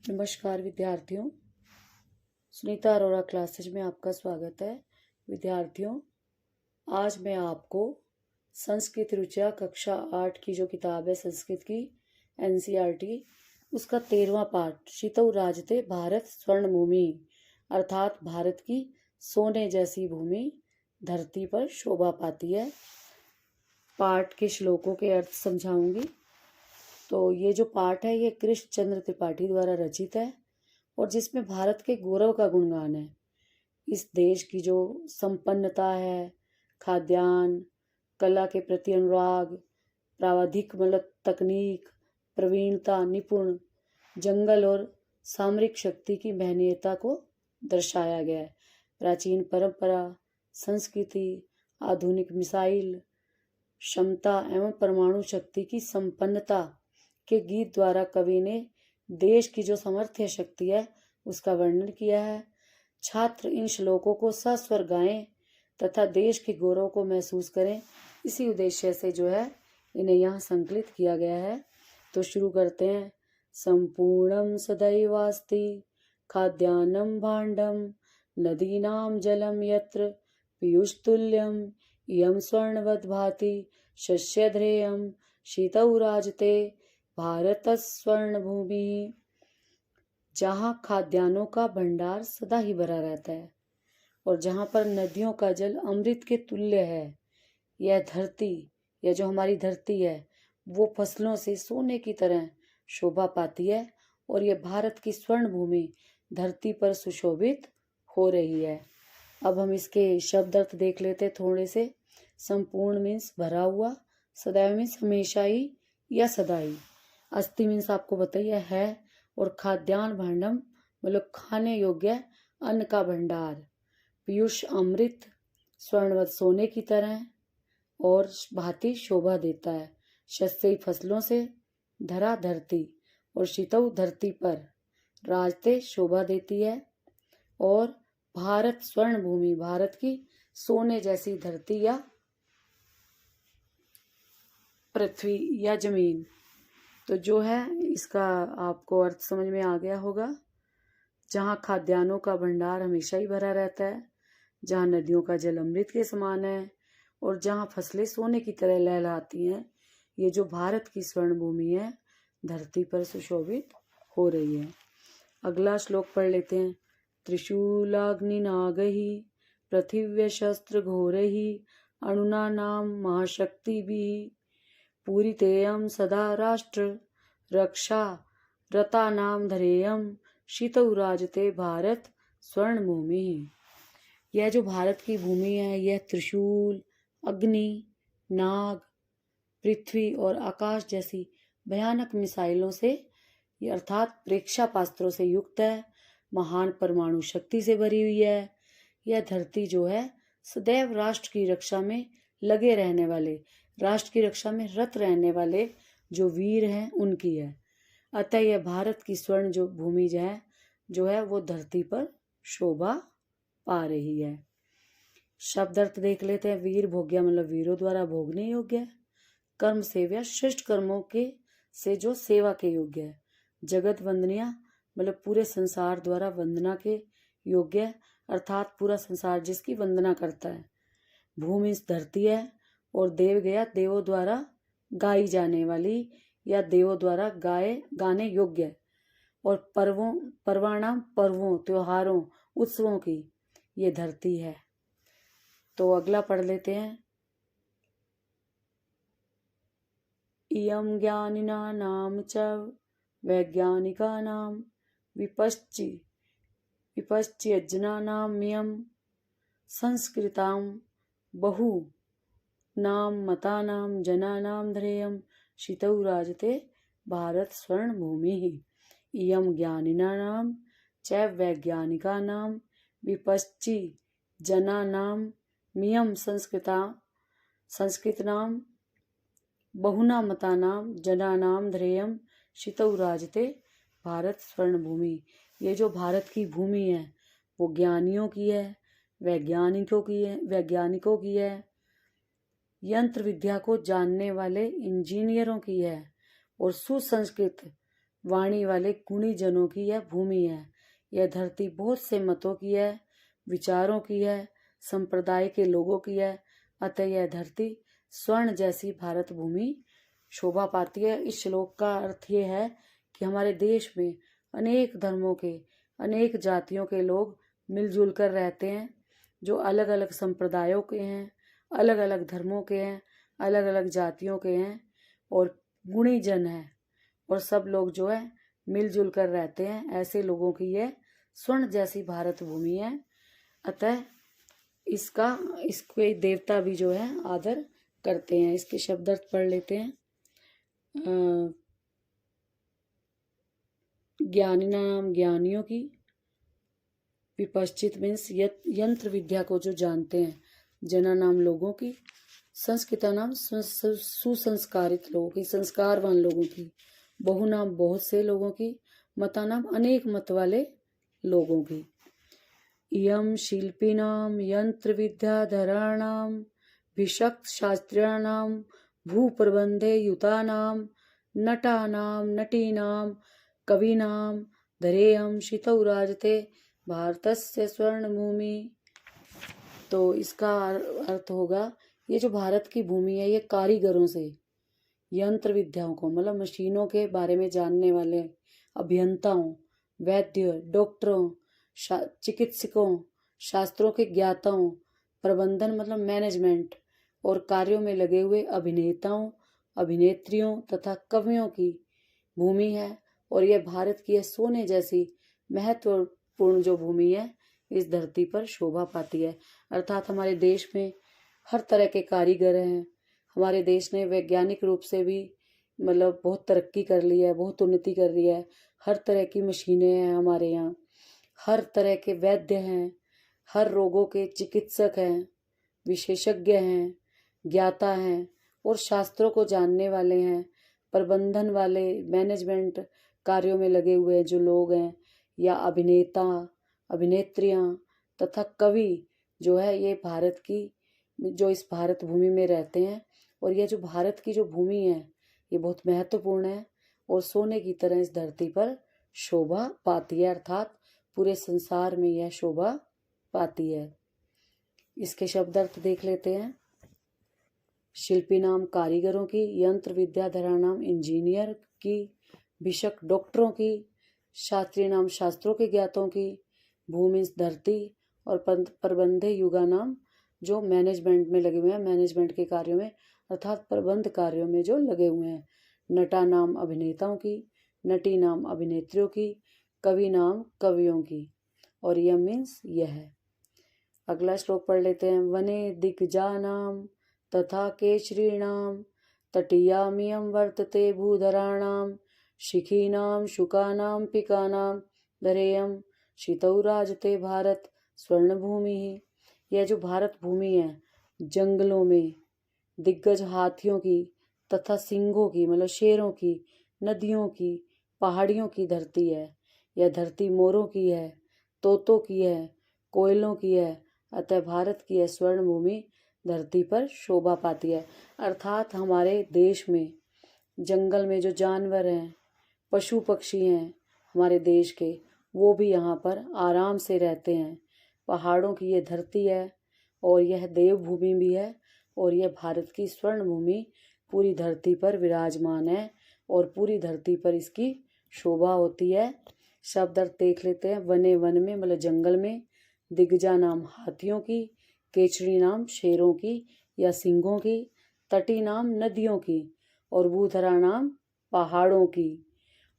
नमस्कार विद्यार्थियों, सुनीता अरोड़ा क्लासेज में आपका स्वागत है। विद्यार्थियों, आज मैं आपको संस्कृत रुचिया कक्षा 8 की जो किताब है संस्कृत की एनसीईआरटी, उसका 13वां पाठ शितौ राजते भारत स्वर्ण भूमि अर्थात भारत की सोने जैसी भूमि धरती पर शोभा पाती है, पाठ के श्लोकों के अर्थ समझाऊंगी। तो ये जो पाठ है ये कृष्ण चंद्र त्रिपाठी द्वारा रचित है और जिसमें भारत के गौरव का गुणगान है। इस देश की जो संपन्नता है, खाद्यान्न, कला के प्रति अनुराग, प्रावधिक मतलब तकनीक, प्रवीणता, निपुण, जंगल और सामरिक शक्ति की महनीयता को दर्शाया गया है। प्राचीन परंपरा, संस्कृति, आधुनिक मिसाइल क्षमता एवं परमाणु शक्ति की संपन्नता के गीत द्वारा कवि ने देश की जो समर्थ्य शक्ति है उसका वर्णन किया है। छात्र इन श्लोकों को सस्वर गाएं तथा देश के गौरव को महसूस करें, इसी उद्देश्य से जो है इन्हें यहाँ संकलित किया गया है। तो शुरू करते हैं। संपूर्णम सदैवास्ति खाद्यान्नम भाण्डम नदीनां जलम यत्र पीयूषतुल्यम इयं स्वर्णवद् भाति शस्यध्रेयं शीतौ राजते भारत स्वर्ण भूमि। जहाँ खाद्यान्नों का भंडार सदा ही भरा रहता है और जहाँ पर नदियों का जल अमृत के तुल्य है, यह धरती, यह जो हमारी धरती है वो फसलों से सोने की तरह शोभा पाती है और यह भारत की स्वर्ण भूमि धरती पर सुशोभित हो रही है। अब हम इसके शब्द अर्थ देख लेते थोड़े से। संपूर्ण मीन्स भरा हुआ, सदैव मीन्स हमेशा ही या सदा ही, अस्ति मीन्स आपको बताइए है, और खाद्यान्न भांडम मतलब खाने योग्य अन्न का भंडार, पीयूष अमृत स्वर्णवत सोने की तरह और भांति शोभा देता है, शस्य फसलों से, धरा धरती और शीतौ धरती पर, राजते शोभा देती है और भारत स्वर्ण भूमि भारत की सोने जैसी धरती या पृथ्वी या जमीन। तो जो है इसका आपको अर्थ समझ में आ गया होगा। जहाँ खाद्यान्नों का भंडार हमेशा ही भरा रहता है, जहाँ नदियों का जल अमृत के समान है और जहाँ फसलें सोने की तरह लहलहाती हैं, ये जो भारत की स्वर्ण भूमि है धरती पर सुशोभित हो रही है। अगला श्लोक पढ़ लेते हैं। त्रिशूलाग्निनागहि पृथिव्य शस्त्र घोरहि अणुना नाम महाशक्तिभिः पूरितेयं सदा राष्ट्र रक्षा रतानां धरेयं शीतौ राजते भारत स्वर्ण भूमि। यह जो भारत की भूमि है यह त्रिशूल, अग्नि, नाग, पृथ्वी और आकाश जैसी भयानक मिसाइलों से अर्थात प्रेक्षापास्त्रों से युक्त है, महान परमाणु शक्ति से भरी हुई है। यह धरती जो है सदैव राष्ट्र की रक्षा में लगे रहने वाले, राष्ट्र की रक्षा में रत रहने जो वीर हैं उनकी है। अतः यह भारत की स्वर्ण जो भूमि जो है वो धरती पर शोभा पा रही है। शब्द अर्थ देख लेते हैं। वीर भोग्या मतलब वीरों द्वारा भोगने योग्य, कर्म सेव्या श्रेष्ठ कर्मों के से जो सेवा के योग्य है, जगत वंदनिया मतलब पूरे संसार द्वारा वंदना के योग्य अर्थात पूरा संसार जिसकी वंदना करता है। भूमि इस धरती है और देव गया देवों द्वारा गाई जाने वाली या देवों द्वारा गाने योग्य, और पर्वाणाम पर्वों त्योहारों उत्सवों की ये धरती है। तो अगला पढ़ लेते हैं। इयं ज्ञानिना नाम च वैज्ञानिका नाम विपश्चियज्ञानाम्यं संस्कृतां बहु नाम मतानां जनानां धरेयं शीतौ राजते भारत स्वर्ण भूमि। इयं ज्ञानिनां च वैज्ञानिकानां विपश्चि जनानां मियं संस्कृतां बहुना मतानां जनानां धरेयं शीतौ राजते भारत स्वर्ण भूमि। ये जो भारत की भूमि है वो ज्ञानियों की है, वैज्ञानिकों की है, यंत्र विद्या को जानने वाले इंजीनियरों की है और सुसंस्कृत वाणी वाले गुणी जनों की यह भूमि है। यह धरती बहुत से मतों की है, विचारों की है, संप्रदाय के लोगों की है। अतः यह धरती स्वर्ण जैसी भारत भूमि शोभा पाती है। इस श्लोक का अर्थ ये है कि हमारे देश में अनेक धर्मों के, अनेक जातियों के लोग मिलजुल कर रहते हैं, जो अलग अलग संप्रदायों के हैं, अलग अलग धर्मों के हैं, अलग अलग जातियों के हैं और गुणी जन हैं, और सब लोग जो है मिलजुल कर रहते हैं। ऐसे लोगों की यह स्वर्ण जैसी भारत भूमि है। अतः इसके देवता भी जो है आदर करते हैं। इसके शब्दार्थ पढ़ लेते हैं। ज्ञानी नाम ज्ञानियों की, विपश्चित मीन्स यंत्र विद्या को जो जानते हैं, जना नाम लोगों की, संस्कृता नाम सुसंस्कारित लोगों की, संस्कारवान लोगों की, बहु नाम बहुत से लोगों की, मता नाम अनेक मत वाले लोगों की। इयम शिल्पिनाम यंत्र विद्याधराणाम भिषक्त शास्त्रियाणाम भूप्रबंधे युतानाम नटानाम नटीनाम कवीनाम धरेयम शितौ राजते भारतस्य स्वर्णभूमि। तो इसका अर्थ होगा, ये जो भारत की भूमि है, ये कारीगरों से, यंत्र विद्याओं को मतलब मशीनों के बारे में जानने वाले अभियंताओं, वैद्य, डॉक्टरों, चिकित्सकों, शास्त्रों के ज्ञाताओं, प्रबंधन मतलब मैनेजमेंट और कार्यों में लगे हुए अभिनेताओं, अभिनेत्रियों तथा कवियों की भूमि है। और यह भारत की सोने जैसी महत्वपूर्ण जो भूमि है, इस धरती पर शोभा पाती है। अर्थात हमारे देश में हर तरह के कारीगर हैं। हमारे देश ने वैज्ञानिक रूप से भी मतलब बहुत तरक्की कर ली है, बहुत उन्नति कर ली है। हर तरह की मशीनें हैं हमारे यहाँ, हर तरह के वैद्य हैं, हर रोगों के चिकित्सक हैं, विशेषज्ञ हैं, ज्ञाता हैं और शास्त्रों को जानने वाले हैं, प्रबंधन वाले, मैनेजमेंट कार्यों में लगे हुए जो लोग हैं, या अभिनेता, अभिनेत्रियां तथा कवि जो है, ये भारत की जो इस भारत भूमि में रहते हैं। और यह जो भारत की जो भूमि है, ये बहुत महत्वपूर्ण है और सोने की तरह इस धरती पर शोभा पाती है, अर्थात पूरे संसार में यह शोभा पाती है। इसके शब्दार्थ देख लेते हैं। शिल्पी नाम कारीगरों की, यंत्र विद्याधरा नाम इंजीनियर की, भिषक डॉक्टरों की, शास्त्रीय नाम शास्त्रों के ज्ञातों की, भूमि धरती, और प्रबंधे युगा नाम जो मैनेजमेंट में लगे हुए हैं, मैनेजमेंट के कार्यों में अर्थात प्रबंध कार्यों में जो लगे हुए हैं। नटा नाम अभिनेताओं की, नटी नाम अभिनेत्रियों की, कवि नाम कवियों की, और यह मीन्स यह है। अगला श्लोक पढ़ लेते हैं। वने दिग्जानाम तथा केचरीणाम तटीयामियम वर्तते भूधराणाम शिखीनाम शुकानाम पिकानाम धरेयम शीतौ राजते भारत स्वर्णभूमि ही। यह जो भारत भूमि है, जंगलों में दिग्गज हाथियों की तथा सिंहों की मतलब शेरों की, नदियों की, पहाड़ियों की धरती है। यह धरती मोरों की है, तोतों की है, कोयलों की है। अतः भारत की यह स्वर्ण भूमि धरती पर शोभा पाती है। अर्थात हमारे देश में जंगल में जो जानवर हैं, पशु पक्षी हैं हमारे देश के, वो भी यहाँ पर आराम से रहते हैं। पहाड़ों की ये धरती है और यह देवभूमि भी है, और यह भारत की स्वर्ण भूमि पूरी धरती पर विराजमान है और पूरी धरती पर इसकी शोभा होती है। शब्द अर्थ देख लेते हैं। वने वन में मतलब जंगल में, दिग्गजा नाम हाथियों की, केचरी नाम शेरों की या सिंहों की, तटी नाम नदियों की, और भूधरा नाम पहाड़ों की,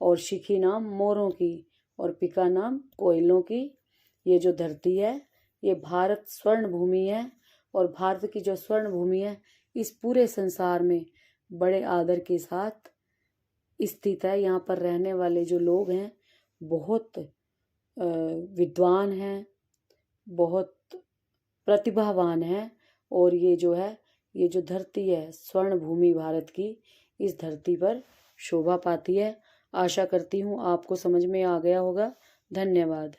और शिखी नाम मोरों की, और पिका नाम कोयलों की। ये जो धरती है, ये भारत स्वर्ण भूमि है, और भारत की जो स्वर्ण भूमि है इस पूरे संसार में बड़े आदर के साथ स्थित है। यहाँ पर रहने वाले जो लोग हैं बहुत विद्वान हैं, बहुत प्रतिभावान हैं, और ये जो है, ये जो धरती है स्वर्ण भूमि भारत की, इस धरती पर शोभा पाती है। आशा करती हूँ आपको समझ में आ गया होगा। धन्यवाद।